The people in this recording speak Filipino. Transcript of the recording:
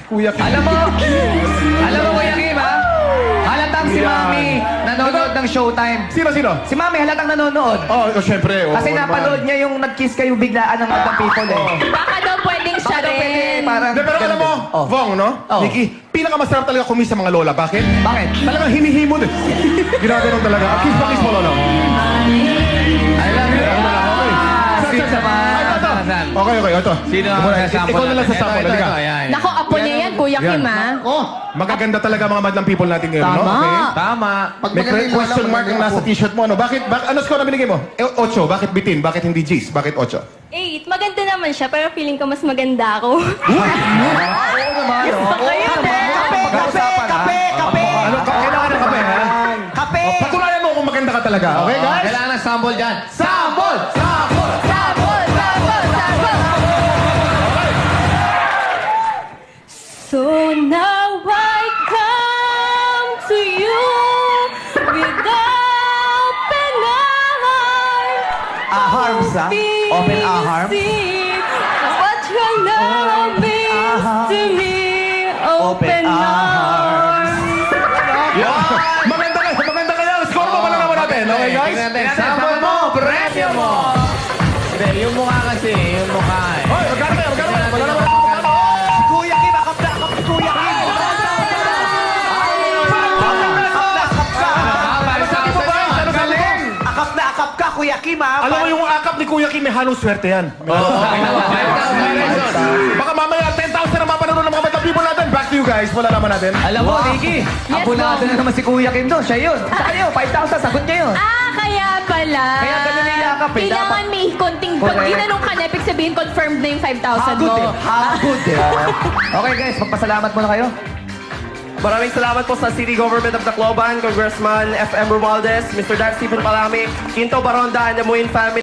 Kuya Kim. Alam mo, Kuya Kim, ha? Halatang si Mami nanonood ng Showtime. Sino? Si Mami halatang nanonood. Oh, syempre. Kasi napanood niya yung nag-kiss kayo biglaan ng Madlang People eh. Baka daw pwedeng siya Baka daw pwede rin. parang... Hindi, pero alam mo, Oh. Vong, no? Oh. Nikki, pinakamasarap talaga kumis sa mga lola. Bakit? Bakit? Talagang hinihimod eh. Ginaganon talaga. Kiss pa, kiss mo, lolo. I love you. Sweet naman. Okay. Ito. Sino ang Muna, sample ikaw na lang sa natin? sample. Ito, Halika. ayan. Nako, apo niya yan, Kuya Kim, ha? Oh, magaganda talaga mga madlang people natin ngayon, no? Tama. Okay? Tama. May question mark ang nasa t-shirt mo, ano? Ano score na binigay mo? 8. Bakit bitin? Bakit hindi G's? Bakit 8? 8. Maganda naman siya, pero feeling ko mas maganda ako. Oo naman. Ano? Kailangan ng kape, ha? Kape! Patunayan mo kung maganda ka talaga. Okay, guys? Kailangan ng sample dyan. Sample! Sabol, sabol, sabol. So now I come to you with open arms. Arms, ha? Open arms. What your love means to me. Open arms. Maganda kaya. Score mo pala naman natin. Okay, guys? Tingnan natin. Sample mo, premyo mo. Hindi, yung mukha kasi, yung mukha eh. Hoy, magkano kayo? Kuya Kim, akap na akap si Kuya Kim. Akap na akap ka, Kuya Kim, ha? Alam mo yung akap ni Kuya Kim, may halong swerte yan. Baka mamaya 10,000 ang mapanood ng mga batang people natin. Back to you guys. Wala naman natin. Alam mo, Nikki, abunado na naman si Kuya Kim doon. Siya yun. Sa'yo, 5,000, sagot niya yun. Kaya pala. Kaya ganun niyakap eh. Kailangan Dapat- may konting... Pag Correct. ginanong ka na, ibig sabihin, confirmed na yung 5,000 Hagod mo. eh. Hagod eh. Okay guys, magpasalamat muna kayo. Maraming salamat po sa City Government of Tacloban, Congressman F.M. Romualdez, Mr. Dan Stephen Palami, Quinto Baronda, and the Muin family.